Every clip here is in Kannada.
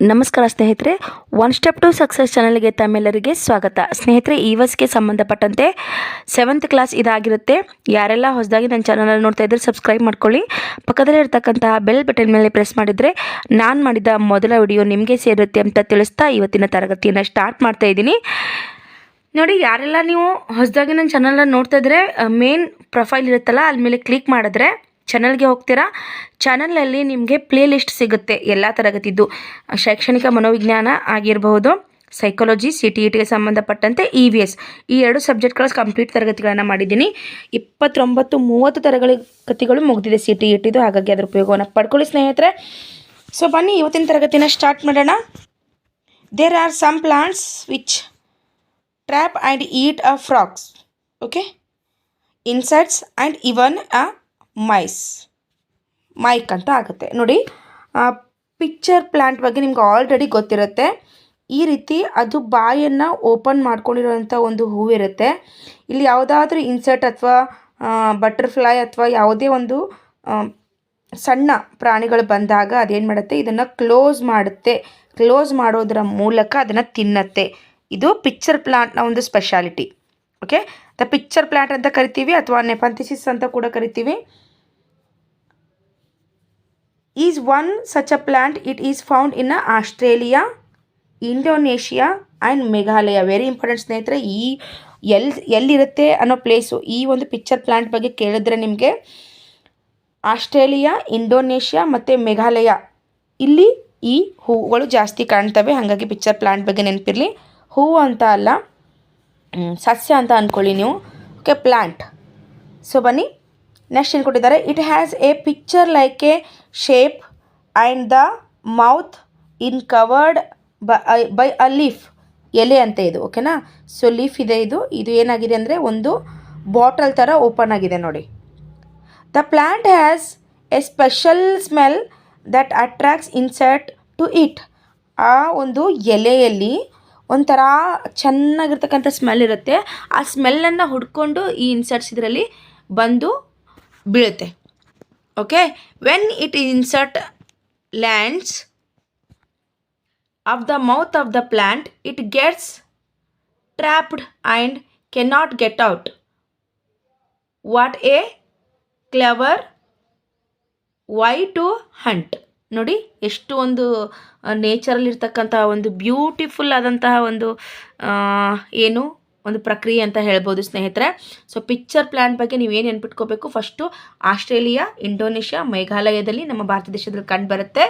ನಮಸ್ಕಾರ ಸ್ನೇಹಿತರೆ, ಒನ್ ಸ್ಟೆಪ್ ಟು ಸಕ್ಸಸ್ ಚಾನಲ್ಗೆ ತಮ್ಮೆಲ್ಲರಿಗೆ ಸ್ವಾಗತ. ಸ್ನೇಹಿತರೆ, ಈ ವರ್ಷಕ್ಕೆ ಸಂಬಂಧಪಟ್ಟಂತೆ 7th ಕ್ಲಾಸ್ ಇದಾಗಿರುತ್ತೆ. ಯಾರೆಲ್ಲ ಹೊಸದಾಗಿ ನನ್ನ ಚಾನಲ್ ನೋಡ್ತಾ ಇದ್ದರೆ ಸಬ್ಸ್ಕ್ರೈಬ್ ಮಾಡ್ಕೊಳ್ಳಿ. ಪಕ್ಕದಲ್ಲೇ ಇರ್ತಕ್ಕಂತಹ ಬೆಲ್ ಬಟನ್ ಮೇಲೆ ಪ್ರೆಸ್ ಮಾಡಿದರೆ ನಾನು ಮಾಡಿದ ಮೊದಲ ವಿಡಿಯೋ ನಿಮಗೆ ಸೇರುತ್ತೆ ಅಂತ ತಿಳಿಸ್ತಾ ಇವತ್ತಿನ ತರಗತಿಯನ್ನು ಸ್ಟಾರ್ಟ್ ಮಾಡ್ತಾ ಇದ್ದೀನಿ. ನೋಡಿ, ಯಾರೆಲ್ಲ ನೀವು ಹೊಸದಾಗಿ ನನ್ನ ಚಾನಲ್ನ ನೋಡ್ತಾ ಇದ್ದರೆ ಮೇನ್ ಪ್ರೊಫೈಲ್ ಇರುತ್ತಲ್ಲ, ಅಲ್ಲಿ ಮೇಲೆ ಕ್ಲಿಕ್ ಮಾಡಿದ್ರೆ ಚಾನಲ್ಗೆ ಹೋಗ್ತೀರಾ. ಚಾನಲ್ನಲ್ಲಿ ನಿಮಗೆ ಪ್ಲೇ ಲಿಸ್ಟ್ ಸಿಗುತ್ತೆ. ಎಲ್ಲ ತರಗತಿದ್ದು ಶೈಕ್ಷಣಿಕ ಮನೋವಿಜ್ಞಾನ ಆಗಿರಬಹುದು, ಸೈಕಾಲಜಿ, CTETಗೆ ಸಂಬಂಧಪಟ್ಟಂತೆ EVS ಈ 2 ಸಬ್ಜೆಕ್ಟ್ಗಳ ಕಂಪ್ಲೀಟ್ ತರಗತಿಗಳನ್ನು ಮಾಡಿದ್ದೀನಿ. 29-30 ತರಗತಿಗಳು ಮುಗಿದಿದೆ CTETದು. ಹಾಗಾಗಿ ಅದರ ಉಪಯೋಗವನ್ನು ಪಡ್ಕೊಳ್ಳಿ ಸ್ನೇಹಿತರೆ. ಸೊ ಬನ್ನಿ ಇವತ್ತಿನ ತರಗತಿನ ಸ್ಟಾರ್ಟ್ ಮಾಡೋಣ. There are some plants which trap and eat a frogs, okay, insects and even a mike ಅಂತ ಆಗುತ್ತೆ. ನೋಡಿ, ಪಿಕ್ಚರ್ ಪ್ಲ್ಯಾಂಟ್ ಬಗ್ಗೆ ನಿಮ್ಗೆ ಆಲ್ರೆಡಿ ಗೊತ್ತಿರುತ್ತೆ. ಈ ರೀತಿ ಅದು ಬಾಯನ್ನು ಓಪನ್ ಮಾಡ್ಕೊಂಡಿರೋಂಥ ಒಂದು ಹೂವಿರುತ್ತೆ. ಇಲ್ಲಿ ಯಾವುದಾದ್ರೂ ಇನ್ಸೆಕ್ಟ್ ಅಥವಾ ಬಟರ್ಫ್ಲೈ ಅಥವಾ ಯಾವುದೇ ಒಂದು ಸಣ್ಣ ಪ್ರಾಣಿಗಳು ಬಂದಾಗ ಅದೇನು ಮಾಡುತ್ತೆ, ಇದನ್ನು ಕ್ಲೋಸ್ ಮಾಡುತ್ತೆ. ಕ್ಲೋಸ್ ಮಾಡೋದರ ಮೂಲಕ ಅದನ್ನು ತಿನ್ನತ್ತೆ. ಇದು ಪಿಕ್ಚರ್ ಪ್ಲಾಂಟ್ನ ಒಂದು speciality. Okay, the picture plant ಅಂತ ಕರಿತೀವಿ ಅಥವಾ ನೆಪಂಥಿಸಿಸ್ ಅಂತ ಕೂಡ ಕರಿತೀವಿ. Is one such a plant. It is found in Australia, Indonesia and Meghalaya. Very important ಸ್ನೇಹಿತರೆ. ಈ ಎಲ್ಲಿರುತ್ತೆ ಅನ್ನೋ ಪ್ಲೇಸು, ಈ ಒಂದು ಪಿಕ್ಚರ್ ಪ್ಲಾಂಟ್ ಬಗ್ಗೆ ಕೇಳಿದ್ರೆ ನಿಮಗೆ ಆಸ್ಟ್ರೇಲಿಯಾ, ಇಂಡೋನೇಷ್ಯಾ ಮತ್ತು ಮೇಘಾಲಯ, ಇಲ್ಲಿ ಈ ಹೂವುಗಳು ಜಾಸ್ತಿ ಕಾಣ್ತವೆ. ಹಾಗಾಗಿ ಪಿಕ್ಚರ್ ಪ್ಲಾಂಟ್ ಬಗ್ಗೆ ನೆನಪಿರಲಿ. ಹೂವು ಅಂತ ಅಲ್ಲ, ಸಸ್ಯ ಅಂತ ಅಂದ್ಕೊಳ್ಳಿ ನೀವು. Okay, plant. ಸೊ ಬನ್ನಿ ನೆಕ್ಸ್ಟ್ ಏನು ಕೊಟ್ಟಿದ್ದಾರೆ. It has A picture like A shape and the mouth in covered by a leaf. ಎಲೆ ಅಂತ ಇದು, ಓಕೆನಾ. ಸೊ ಲೀಫ್ ಇದೆ. ಇದು ಏನಾಗಿದೆ ಅಂದರೆ ಒಂದು ಬಾಟಲ್ ಥರ ಓಪನ್ ಆಗಿದೆ ನೋಡಿ. The plant has a special smell that attracts insect to it. ಆ ಒಂದು ಎಲೆಯಲ್ಲಿ ಒಂಥರ ಚೆನ್ನಾಗಿರ್ತಕ್ಕಂಥ ಸ್ಮೆಲ್ ಇರುತ್ತೆ. ಆ ಸ್ಮೆಲ್ಲನ್ನು ಹುಡ್ಕೊಂಡು ಈ ಇನ್ಸೆಕ್ಟ್ಸ್ ಇದರಲ್ಲಿ ಬಂದು ಬೀಳುತ್ತೆ. Okay, when it insect lands of the mouth of the plant, it gets trapped and cannot get out. What a clever way to hunt. ನೋಡಿ, ಎಷ್ಟು ಒಂದು ನೇಚರಲ್ಲಿರ್ತಕ್ಕಂಥ ಒಂದು ಬ್ಯೂಟಿಫುಲ್ ಆದಂತಹ ಒಂದು ಒಂದು ಪ್ರಕ್ರಿಯೆ ಅಂತ ಹೇಳ್ಬೋದು ಸ್ನೇಹಿತರೆ. ಸೊ ಪಿಕ್ಚರ್ ಪ್ಲ್ಯಾಂಟ್ ಬಗ್ಗೆ ನೀವೇನು ನೆನ್ಪಿಟ್ಕೋಬೇಕು, ಫಸ್ಟು ಆಸ್ಟ್ರೇಲಿಯಾ, ಇಂಡೋನೇಷ್ಯಾ, ಮೇಘಾಲಯದಲ್ಲಿ ನಮ್ಮ ಭಾರತ ದೇಶದಲ್ಲಿ ಕಂಡುಬರುತ್ತೆ.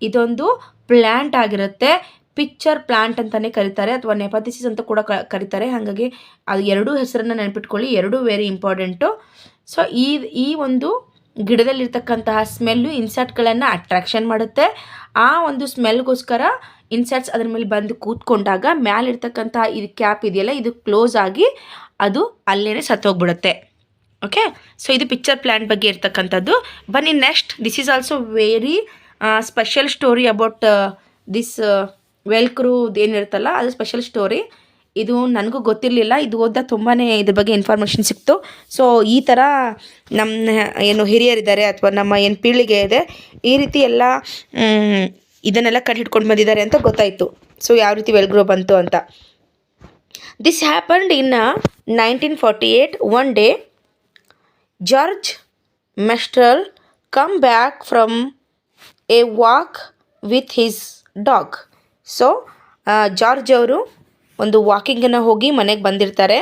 ಇದೊಂದು ಪ್ಲ್ಯಾಂಟ್ ಆಗಿರುತ್ತೆ. ಪಿಕ್ಚರ್ ಪ್ಲ್ಯಾಂಟ್ ಅಂತಲೇ ಕರೀತಾರೆ ಅಥವಾ ನೆಪಥಿಸಿಸ್ ಅಂತ ಕೂಡ ಕರೀತಾರೆ. ಹಾಗಾಗಿ ಅದು ಎರಡೂ ಹೆಸರನ್ನು ನೆನ್ಪಿಟ್ಕೊಳ್ಳಿ. ಎರಡೂ ವೆರಿ ಇಂಪಾರ್ಟೆಂಟು. ಸೊ ಈ ಒಂದು ಗಿಡದಲ್ಲಿರ್ತಕ್ಕಂತಹ ಸ್ಮೆಲ್ಲು ಇನ್ಸೆಕ್ಟ್ಗಳನ್ನು ಅಟ್ರಾಕ್ಷನ್ ಮಾಡುತ್ತೆ. ಆ ಒಂದು ಸ್ಮೆಲ್ಗೋಸ್ಕರ ಇನ್ಸೆಕ್ಟ್ಸ್ ಅದ್ರ ಮೇಲೆ ಬಂದು ಕೂತ್ಕೊಂಡಾಗ ಮ್ಯಾಲಿರ್ತಕ್ಕಂತಹ ಇದು ಕ್ಯಾಪ್ ಇದೆಯಲ್ಲ, ಇದು ಕ್ಲೋಸ್ ಆಗಿ ಅದು ಅಲ್ಲೇ ಸತ್ತೋಗ್ಬಿಡುತ್ತೆ. ಓಕೆ, ಸೊ ಇದು ಪಿಕ್ಚರ್ ಪ್ಲ್ಯಾಂಟ್ ಬಗ್ಗೆ ಇರ್ತಕ್ಕಂಥದ್ದು. ಬನ್ನಿ next. This is also very special story about this velcro ಏನಿರುತ್ತಲ್ಲ, ಅದು ಸ್ಪೆಷಲ್ ಸ್ಟೋರಿ. ಇದು ನನಗೂ ಗೊತ್ತಿರಲಿಲ್ಲ. ಇದು ಓದ್ದ ತುಂಬಾ ಇದ್ರ ಬಗ್ಗೆ ಇನ್ಫಾರ್ಮೇಷನ್ ಸಿಕ್ತು. ಸೊ ಈ ಥರ ನಮ್ಮ ಏನು ಹಿರಿಯರಿದ್ದಾರೆ ಅಥವಾ ನಮ್ಮ ಏನು ಪೀಳಿಗೆ ಇದೆ, ಈ ರೀತಿ ಎಲ್ಲ ಇದನ್ನೆಲ್ಲ ಕಂಡು ಹಿಡ್ಕೊಂಡು ಬಂದಿದ್ದಾರೆ ಅಂತ ಗೊತ್ತಾಯಿತು. ಸೊ ಯಾವ ರೀತಿ ವೆಲ್ಗ್ರೋ ಬಂತು ಅಂತ. This happened in 1948. One day George Mestral come back from a walk with his dog. So George ಅವರು ಒಂದು ವಾಕಿಂಗನ್ನು ಹೋಗಿ ಮನೆಗೆ ಬಂದಿರ್ತಾರೆ.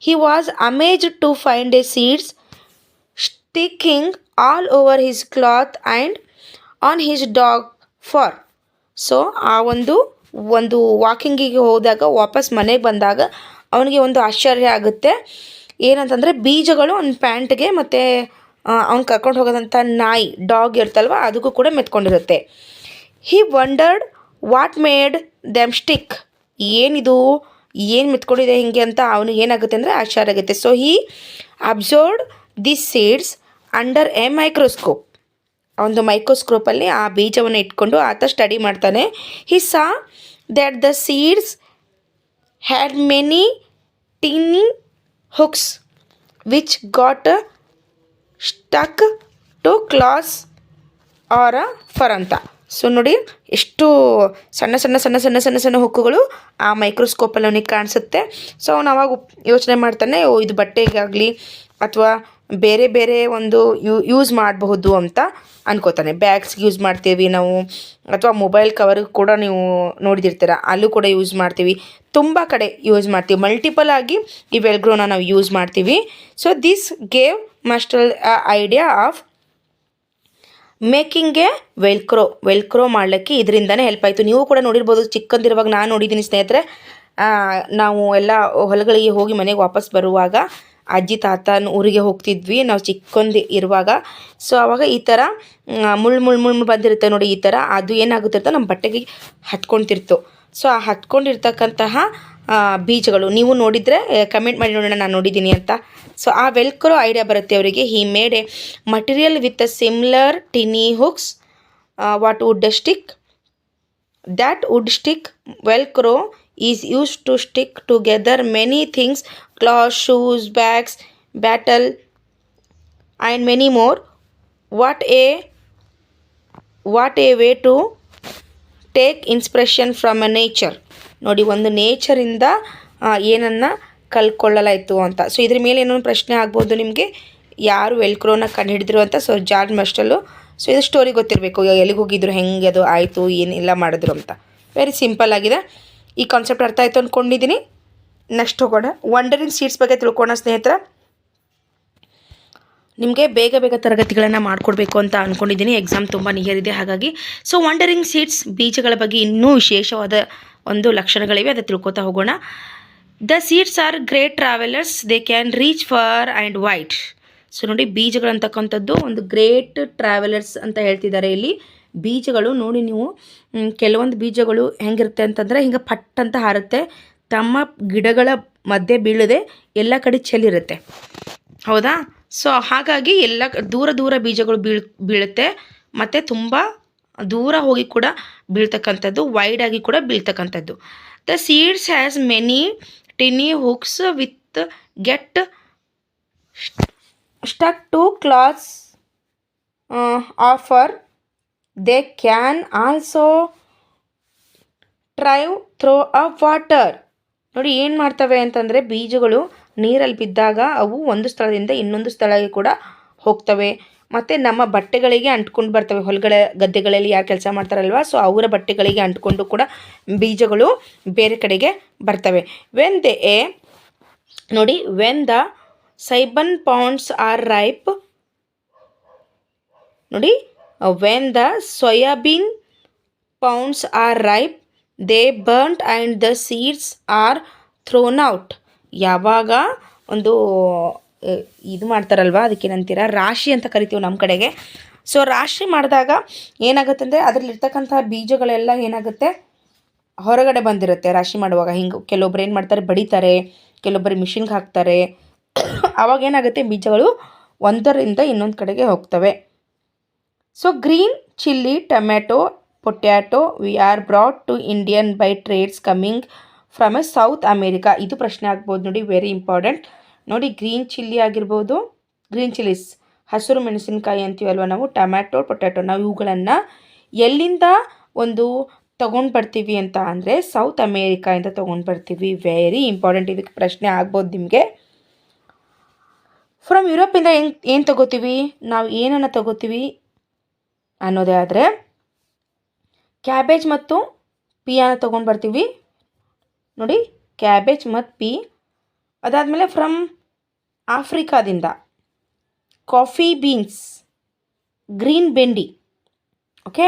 He was amazed to find a seeds sticking all over his cloth and on his dog fur. So ಆ ಒಂದು ವಾಕಿಂಗಿಗೆ ಹೋದಾಗ ವಾಪಸ್ ಮನೆಗೆ ಬಂದಾಗ ಅವನಿಗೆ ಒಂದು ಆಶ್ಚರ್ಯ ಆಗುತ್ತೆ. ಏನಂತಂದರೆ ಬೀಜಗಳು ಅವ್ನ ಪ್ಯಾಂಟ್ಗೆ ಮತ್ತು ಅವ್ನು ಕರ್ಕೊಂಡು ಹೋಗೋದಂಥ ನಾಯಿ, ಡಾಗ್ ಇರ್ತಲ್ವ, ಅದಕ್ಕೂ ಕೂಡ ಮೆತ್ಕೊಂಡಿರುತ್ತೆ. He wondered what made them stick. ಏನು ಮೆತ್ಕೊಂಡಿದೆ ಹಿಂಗೆ ಅಂತ ಅವನಿಗೆ ಏನಾಗುತ್ತೆ ಅಂದರೆ ಆಶ್ಚರ್ಯ ಆಗುತ್ತೆ. So he observed this seeds under a microscope. ಒಂದು ಮೈಕ್ರೋಸ್ಕೋಪಲ್ಲಿ ಆ ಬೀಜವನ್ನು ಇಟ್ಕೊಂಡು ಆತ ಸ್ಟಡಿ ಮಾಡ್ತಾನೆ. He saw that the seeds had many tiny hooks which got stuck to clothes or fur ಅಂತ. ಸೊ ನೋಡಿ ಎಷ್ಟು ಸಣ್ಣ ಸಣ್ಣ ಸಣ್ಣ ಸಣ್ಣ ಸಣ್ಣ ಸಣ್ಣ ಹುಕ್ಕುಗಳು ಆ ಮೈಕ್ರೋಸ್ಕೋಪಲ್ಲಿ ಅವನಿಗೆ ಕಾಣಿಸುತ್ತೆ. ಸೊ ಅವನು ಅವಾಗ ಯೋಚನೆ ಮಾಡ್ತಾನೆ, ಓ ಇದು ಬಟ್ಟೆಗಾಗಲಿ ಅಥವಾ ಬೇರೆ ಬೇರೆ ಒಂದು ಯೂಸ್ ಮಾಡಬಹುದು ಅಂತ ಅನ್ಕೋತಾನೆ. ಬ್ಯಾಗ್ಸ್ಗೆ ಯೂಸ್ ಮಾಡ್ತೀವಿ ನಾವು, ಅಥವಾ ಮೊಬೈಲ್ ಕವರ್ಗೆ ಕೂಡ ನೀವು ನೋಡಿದಿರ್ತೀರ, ಅಲ್ಲೂ ಕೂಡ ಯೂಸ್ ಮಾಡ್ತೀವಿ. ತುಂಬ ಕಡೆ ಯೂಸ್ ಮಾಡ್ತೀವಿ, ಮಲ್ಟಿಪಲ್ ಆಗಿ ಈ ವೆಲ್ಕ್ರೋನ ನಾವು ಯೂಸ್ ಮಾಡ್ತೀವಿ. So this gave master idea of making A Velcro ಮಾಡಲಿಕ್ಕೆ ಇದರಿಂದನೇ ಹೆಲ್ಪ್ ಆಯಿತು. ನೀವು ಕೂಡ ನೋಡಿರ್ಬೋದು, ಚಿಕ್ಕಂದಿರುವಾಗ ನಾನು ನೋಡಿದ್ದೀನಿ ಸ್ನೇಹಿತರೆ. ನಾವು ಎಲ್ಲ ಹೊಲಗಳಿಗೆ ಹೋಗಿ ಮನೆಗೆ ವಾಪಸ್ ಬರುವಾಗ ಅಜ್ಜಿ ತಾತನ ಊರಿಗೆ ಹೋಗ್ತಿದ್ವಿ ನಾವು ಚಿಕ್ಕಂದು ಇರುವಾಗ. ಸೊ ಆವಾಗ ಈ ಥರ ಮುಳ್ಳು ಬಂದಿರುತ್ತೆ ನೋಡಿ, ಈ ಥರ ಅದು ಏನಾಗುತ್ತಿರ್ತೋ ನಮ್ಮ ಬಟ್ಟೆಗೆ ಹತ್ಕೊಳ್ತಿರ್ತು. ಸೊ ಆ ಹತ್ಕೊಂಡಿರ್ತಕ್ಕಂತಹ ಬೀಜಗಳು ನೀವು ನೋಡಿದರೆ ಕಮೆಂಟ್ ಮಾಡಿ ನೋಡೋಣ ನಾನು ನೋಡಿದ್ದೀನಿ ಅಂತ. ಸೊ ಆ ವೆಲ್ಕ್ರೋ ಐಡಿಯಾ ಬರುತ್ತೆ ಅವರಿಗೆ. He made A material with a similar tiny hooks what would stick. That wood stick Velcro is used to stick together many things, clothes, shoes, bags, bottle and many more. What a way to take inspiration from a nature. ನೋಡಿ, ಒಂದು ನೇಚರಿಂದ ಏನನ್ನು ಕಲ್ತ್ಕೊಳ್ಳಲಾಯಿತು ಅಂತ. ಸೊ ಇದ್ರ ಮೇಲೆ ಏನೋ ಪ್ರಶ್ನೆ ಆಗ್ಬೋದು ನಿಮಗೆ, ಯಾರು ವೆಲ್ಕ್ರೋನ ಕಂಡುಹಿಡಿದ್ರು ಅಂತ. So George Mestral. ಸೊ ಇದು ಸ್ಟೋರಿ ಗೊತ್ತಿರಬೇಕು, ಎಲ್ಲಿಗೆ ಹೋಗಿದ್ರು, ಹೆಂಗೆ ಅದು ಆಯಿತು, ಏನೆಲ್ಲ ಮಾಡಿದ್ರು ಅಂತ. ವೆರಿ ಸಿಂಪಲ್ ಆಗಿದೆ. ಈ ಕಾನ್ಸೆಪ್ಟ್ ಅರ್ಥ ಆಯಿತು ಅಂದ್ಕೊಂಡಿದ್ದೀನಿ. ನೆಕ್ಸ್ಟ್ ಹೋಗೋಣ, ವಂಡರಿಂಗ್ ಸೀಡ್ಸ್ ಬಗ್ಗೆ ತಿಳ್ಕೊಳ್ಳೋಣ ಸ್ನೇಹಿತರೆ. ನಿಮಗೆ ಬೇಗ ಬೇಗ ತರಗತಿಗಳನ್ನು ಮಾಡಿಕೊಡ್ಬೇಕು ಅಂತ ಅಂದ್ಕೊಂಡಿದ್ದೀನಿ, ಎಕ್ಸಾಮ್ ತುಂಬ ನಿಯರ್ ಇದೆ ಹಾಗಾಗಿ. ಸೊ ವಂಡರಿಂಗ್ ಸೀಡ್ಸ್ ಬೀಜಗಳ ಬಗ್ಗೆ ಇನ್ನೂ ವಿಶೇಷವಾದ ಒಂದು ಲಕ್ಷಣಗಳಿವೆ, ಅದು ತಿಳ್ಕೊತಾ ಹೋಗೋಣ. The seeds R great travellers, they can reach for and wide. So ನೋಡಿ, ಬೀಜಗಳಂತಕ್ಕಂಥದ್ದು ಒಂದು ಗ್ರೇಟ್ ಟ್ರಾವೆಲರ್ಸ್ ಅಂತ ಹೇಳ್ತಿದ್ದಾರೆ ಇಲ್ಲಿ. ಬೀಜಗಳು ನೋಡಿ, ನೀವು ಕೆಲವೊಂದು ಬೀಜಗಳು ಹೆಂಗಿರುತ್ತೆ ಅಂತಂದರೆ ಹಿಂಗೆ ಪಟ್ ಅಂತ ಹಾರುತ್ತೆ, ತಮ್ಮ ಗಿಡಗಳ ಮಧ್ಯೆ ಬೀಳದೆ ಎಲ್ಲ ಕಡೆ ಚೆಲ್ಲಿರುತ್ತೆ, ಹೌದಾ? ಸೊ ಹಾಗಾಗಿ ಎಲ್ಲ ದೂರ ದೂರ ಬೀಜಗಳು ಬೀಳುತ್ತೆ, ಮತ್ತು ತುಂಬ ದೂರ ಹೋಗಿ ಕೂಡ ಬೀಳ್ತಕ್ಕಂಥದ್ದು, ವೈಡಾಗಿ ಕೂಡ ಬೀಳ್ತಕ್ಕಂಥದ್ದು. The seeds has many tiny hooks with get stuck to clothes or fur. They can also travel through up water. ನೋಡಿ ಏನು ಮಾಡ್ತವೆ ಅಂತಂದರೆ, ಬೀಜಗಳು ನೀರಲ್ಲಿ ಬಿದ್ದಾಗ ಅವು ಒಂದು ಸ್ಥಳದಿಂದ ಇನ್ನೊಂದು ಸ್ಥಳಕ್ಕೆ ಕೂಡ ಹೋಗ್ತವೆ, ಮತ್ತು ನಮ್ಮ ಬಟ್ಟೆಗಳಿಗೆ ಅಂಟ್ಕೊಂಡು ಬರ್ತವೆ. ಹೊಲಗಳ ಗದ್ದೆಗಳಲ್ಲಿ ಯಾರು ಕೆಲಸ ಮಾಡ್ತಾರಲ್ವ, ಸೊ ಅವರ ಬಟ್ಟೆಗಳಿಗೆ ಅಂಟ್ಕೊಂಡು ಕೂಡ ಬೀಜಗಳು ಬೇರೆ ಕಡೆಗೆ ಬರ್ತವೆ. When the soybean pods are ripe. ನೋಡಿ, when the soybean pods are ripe they burst and the seeds are thrown out. ಯಾವಾಗ ಒಂದು ಇದು ಮಾಡ್ತಾರಲ್ವ, ಅದಕ್ಕೇನಂತೀರ, ರಾಶಿ ಅಂತ ಕರಿತೀವಿ ನಮ್ಮ ಕಡೆಗೆ. ಸೊ ರಾಶಿ ಮಾಡಿದಾಗ ಏನಾಗುತ್ತೆ ಅಂದರೆ, ಅದರಲ್ಲಿರ್ತಕ್ಕಂಥ ಬೀಜಗಳೆಲ್ಲ ಏನಾಗುತ್ತೆ, ಹೊರಗಡೆ ಬಂದಿರುತ್ತೆ ರಾಶಿ ಮಾಡುವಾಗ. ಹಿಂಗೆ ಕೆಲವೊಬ್ರು ಏನು ಮಾಡ್ತಾರೆ, ಬಡಿತಾರೆ, ಕೆಲವೊಬ್ಬರು ಮಿಷಿನ್ಗೆ ಹಾಕ್ತಾರೆ. ಆವಾಗ ಏನಾಗುತ್ತೆ, ಬೀಜಗಳು ಒಂದರಿಂದ ಇನ್ನೊಂದು ಕಡೆಗೆ ಹೋಗ್ತವೆ. So green chilli, tomato, potato we are brought to Indian by trades coming from a South America. ಇದು ಪ್ರಶ್ನೆ ಆಗ್ಬೋದು ನೋಡಿ, ವೆರಿ ಇಂಪಾರ್ಟೆಂಟ್. ನೋಡಿ, ಗ್ರೀನ್ ಚಿಲ್ಲಿ ಆಗಿರ್ಬೋದು, ಗ್ರೀನ್ ಚಿಲ್ಲೀಸ್ ಹಸಿರು ಮೆಣಸಿನಕಾಯಿ ಅಂತೀವಲ್ವ ನಾವು, ಟೊಮ್ಯಾಟೊ, ಪೊಟ್ಯಾಟೊ, ನಾವು ಇವುಗಳನ್ನು ಎಲ್ಲಿಂದ ಒಂದು ತೊಗೊಂಡು ಬರ್ತೀವಿ ಅಂತ ಅಂದರೆ ಸೌತ್ ಅಮೇರಿಕಾಯಿಂದ ತೊಗೊಂಡು ಬರ್ತೀವಿ. ವೆರಿ ಇಂಪಾರ್ಟೆಂಟ್, ಇದಕ್ಕೆ ಪ್ರಶ್ನೆ ಆಗ್ಬೋದು ನಿಮಗೆ. ಫ್ರಮ್ ಯುರೋಪಿಂದ ಏನು ತೊಗೋತೀವಿ ನಾವು, ಏನನ್ನು ತೊಗೋತೀವಿ ಅನ್ನೋದೇ ಆದರೆ ಕ್ಯಾಬೇಜ್ ಮತ್ತು ಪೀಯನ್ನು ತೊಗೊಂಡು ಬರ್ತೀವಿ. ನೋಡಿ, ಕ್ಯಾಬೇಜ್ ಮತ್ತು ಪೀ. ಅದಾದಮೇಲೆ ಫ್ರಮ್ ಆಫ್ರಿಕಾದಿಂದ ಕಾಫಿ ಬೀನ್ಸ್, ಗ್ರೀನ್ ಬೆಂಡಿ. ಓಕೆ,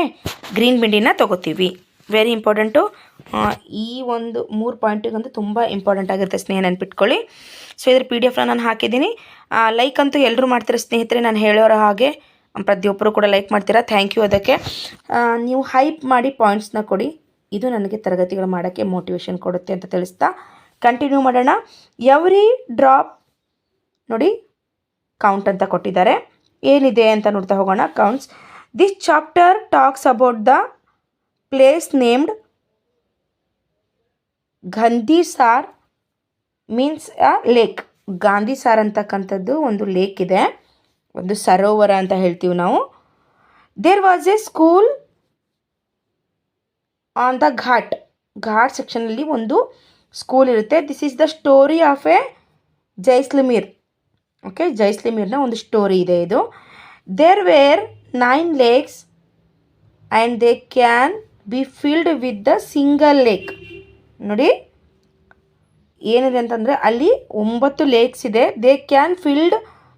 ಗ್ರೀನ್ ಬೆಂಡಿನ ತೊಗೋತೀವಿ. Very important. ಈ ಒಂದು 3 ಪಾಯಿಂಟಿಗಂತೂ ತುಂಬ ಇಂಪಾರ್ಟೆಂಟ್ ಆಗಿರುತ್ತೆ ಸ್ನೇಹ, ನೆನ್ಪಿಟ್ಕೊಳ್ಳಿ. ಸೊ ಇದ್ರ PDF ನಾನು ಹಾಕಿದ್ದೀನಿ. ಲೈಕ್ ಅಂತೂ ಎಲ್ಲರೂ ಮಾಡ್ತೀರಾ ಸ್ನೇಹಿತರೆ, ನಾನು ಹೇಳೋರ ಹಾಗೆ ಪ್ರತಿಯೊಬ್ಬರು ಕೂಡ ಲೈಕ್ ಮಾಡ್ತೀರಾ, ಥ್ಯಾಂಕ್ ಯು. ಅದಕ್ಕೆ ನೀವು ಹೈಪ್ ಮಾಡಿ ಪಾಯಿಂಟ್ಸ್ನ ಕೊಡಿ, ಇದು ನನಗೆ ತರಗತಿಗಳು ಮಾಡೋಕ್ಕೆ ಮೋಟಿವೇಶನ್ ಕೊಡುತ್ತೆ ಅಂತ ತಿಳಿಸ್ತಾ ಕಂಟಿನ್ಯೂ ಮಾಡೋಣ. ಎವ್ರಿ ಡ್ರಾಪ್ ನೋಡಿ ಕೌಂಟ್ ಅಂತ ಕೊಟ್ಟಿದ್ದಾರೆ, ಏನಿದೆ ಅಂತ ನೋಡ್ತಾ ಹೋಗೋಣ. Counts. This chapter talks about the place named Gandhisar, means a lake. Gandhisar ಅಂತಕ್ಕಂಥದ್ದು ಒಂದು ಲೇಕ್ ಇದೆ, ಒಂದು ಸರೋವರ ಅಂತ ಹೇಳ್ತೀವಿ ನಾವು. There was a school on the ghat ಸೆಕ್ಷನಲ್ಲಿ ಒಂದು ಸ್ಕೂಲ್ ಇರುತ್ತೆ. This is the story of a Jaisalmer. Okay, ಜೈಸ್ಲಮೇರ್ನ ಒಂದು ಸ್ಟೋರಿ ಇದೆ ಇದು. There were 9 lakes and they can be filled with the single lake. ನೋಡಿ ಏನಿದೆ ಅಂತಂದರೆ ಅಲ್ಲಿ 9 ಲೇಕ್ಸ್ ಇದೆ. They can filled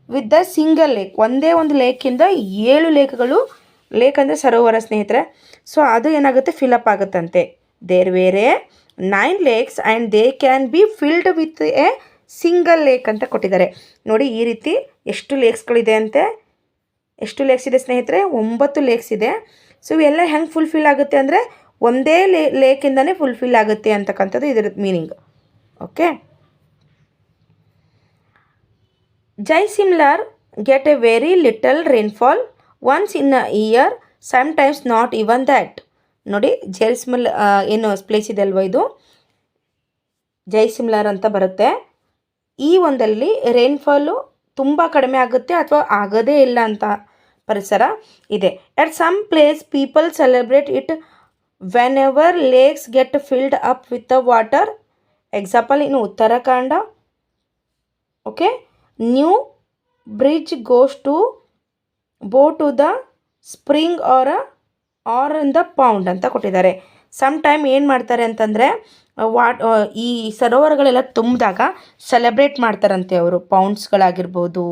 with the single lake. ಒಂದೇ ಒಂದು ಲೇಕಿಂದ 7 ಲೇಕ್ಗಳು, ಲೇಕ್ ಅಂದರೆ ಸರೋವರ ಸ್ನೇಹಿತರೆ. ಸೊ ಅದು ಏನಾಗುತ್ತೆ, ಫಿಲಪ್ ಆಗುತ್ತಂತೆ. There were 9 lakes and they can be filled with a single lake ಅಂತ ಕೊಟ್ಟಿದ್ದಾರೆ. ನೋಡಿ ಈ ರೀತಿ ಎಷ್ಟು ಲೇಕ್ಸ್ಗಳಿದೆ ಅಂತೆ. ಎಷ್ಟು ಲೇಕ್ಸ್ ಇದೆ ಸ್ನೇಹಿತರೆ? 9 ಲೇಕ್ಸ್ ಇದೆ. ಸೊ ಇವೆಲ್ಲ ಹೆಂಗೆ ಫುಲ್ಫಿಲ್ ಆಗುತ್ತೆ ಅಂದರೆ ಒಂದೇ ಲೇಕಿಂದನೇ ಫುಲ್ಫಿಲ್ ಆಗುತ್ತೆ ಅಂತಕ್ಕಂಥದ್ದು ಇದರ meaning. Okay, Jaisalmer get a very little rainfall once in a year, sometimes not even that. ನೋಡಿ ಜೈಸಿಮ್ಲರ್ ಏನು ಪ್ಲೇಸ್ ಇದೆ ಅಲ್ವ, ಇದು ಜೈಸಿಮ್ಲರ್ ಅಂತ ಬರುತ್ತೆ. ಈ ಒಂದಲ್ಲಿ ರೈನ್ಫಾಲು ತುಂಬ ಕಡಿಮೆ ಆಗುತ್ತೆ ಅಥವಾ ಆಗೋದೇ ಇಲ್ಲ ಅಂತ ಪರಿಸರ ಇದೆ. At some place people celebrate it whenever lakes get filled up with the water. Example in Uttarakhand. Okay, new bridge goes to bow to the spring or in the pond ಅಂತ ಕೊಟ್ಟಿದ್ದಾರೆ. ಸಮ್ ಟೈಮ್ ಏನು ಮಾಡ್ತಾರೆ ಅಂತಂದರೆ ಈ ಸರೋವರಗಳೆಲ್ಲ ತುಂಬಿದಾಗ ಸೆಲೆಬ್ರೇಟ್ ಮಾಡ್ತಾರಂತೆ ಅವರು. ಪೌಂಡ್ಸ್ಗಳಾಗಿರ್ಬೋದು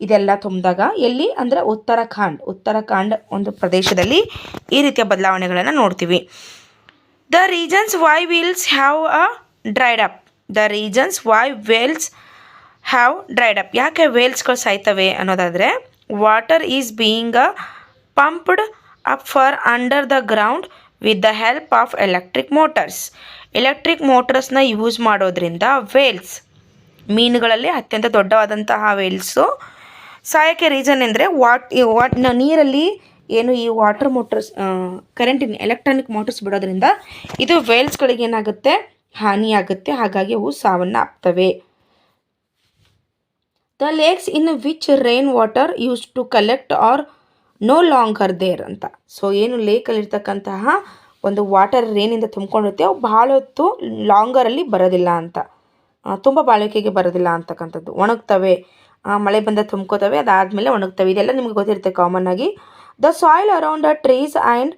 ಇದೆಲ್ಲ ತುಂಬಿದಾಗ. ಎಲ್ಲಿ ಅಂದರೆ ಉತ್ತರಾಖಂಡ್ ಒಂದು ಪ್ರದೇಶದಲ್ಲಿ ಈ ರೀತಿಯ ಬದಲಾವಣೆಗಳನ್ನು ನೋಡ್ತೀವಿ. The reasons why wells have a dried up. ಯಾಕೆ ವೇಲ್ಸ್ಗಳು ಸಾಯ್ತವೆ ಅನ್ನೋದಾದರೆ, water is being pumped up for under the ground with the help of electric ಮೋಟರ್ಸ್ನ ಯೂಸ್ ಮಾಡೋದ್ರಿಂದ ವೇಲ್ಸ್, ಮೀನುಗಳಲ್ಲಿ ಅತ್ಯಂತ ದೊಡ್ಡವಾದಂತಹ ವೇಲ್ಸು ಸಾಯೋಕ್ಕೆ ರೀಸನ್ ಅಂದರೆ ನೀರಲ್ಲಿ ಏನು ಈ ವಾಟರ್ ಮೋಟರ್ಸ್, ಕರೆಂಟಿನ ಎಲೆಕ್ಟ್ರಾನಿಕ್ ಮೋಟರ್ಸ್ ಬಿಡೋದ್ರಿಂದ ಇದು ವೇಲ್ಸ್ಗಳಿಗೆ ಏನಾಗುತ್ತೆ, ಹಾನಿಯಾಗುತ್ತೆ. ಹಾಗಾಗಿ ಅವು ಸಾವನ್ನು ಅಪ್ತವೆ. The lakes in which rain water use to collect are no longer there ಅಂತ. ಸೊ ಏನು ಲೇಕಲ್ಲಿರ್ತಕ್ಕಂತಹ ಒಂದು ವಾಟರ್ ರೇನಿಂದ ತುಂಬ್ಕೊಂಡಿರುತ್ತೆ, ಅವು ಭಾಳ ಹೊತ್ತು ಲಾಂಗರಲ್ಲಿ ಬರೋದಿಲ್ಲ ಅಂತ, ತುಂಬ ಬಾಳಿಕೆಗೆ ಬರೋದಿಲ್ಲ ಅಂತಕ್ಕಂಥದ್ದು. ಒಣಗ್ತವೆ, ಮಳೆ ಬಂದ ತುಂಬ್ಕೋತವೆ, ಅದಾದಮೇಲೆ ಒಣಗ್ತವೆ. ಇದೆಲ್ಲ ನಿಮಗೆ ಗೊತ್ತಿರುತ್ತೆ ಕಾಮನ್ ಆಗಿ. The soil around the trees and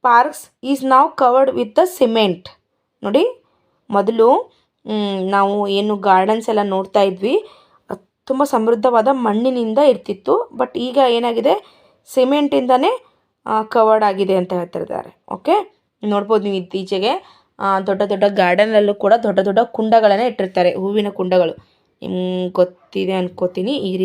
parks is now covered with the cement. ನೋಡಿ ಮೊದಲು ನಾವು ಏನು ಗಾರ್ಡನ್ಸ್ ಎಲ್ಲ ನೋಡ್ತಾ ಇದ್ವಿ, ತುಂಬ ಸಮೃದ್ಧವಾದ ಮಣ್ಣಿನಿಂದ ಇರ್ತಿತ್ತು. ಬಟ್ ಈಗ ಏನಾಗಿದೆ, ಸಿಮೆಂಟಿಂದನೇ ಕವರ್ಡ್ ಆಗಿದೆ ಅಂತ ಹೇಳ್ತಿದ್ದಾರೆ. ಓಕೆ, ನೋಡ್ಬೋದು ನೀವು ಇತ್ತೀಚೆಗೆ ದೊಡ್ಡ ದೊಡ್ಡ ಗಾರ್ಡನಲ್ಲೂ ಕೂಡ ದೊಡ್ಡ ದೊಡ್ಡ ಕುಂಡಗಳನ್ನು ಇಟ್ಟಿರ್ತಾರೆ, ಹೂವಿನ ಕುಂಡಗಳು. ನಿಮ್ಗೆ ಗೊತ್ತಿದೆ ಅನ್ಕೋತೀನಿ. ಈ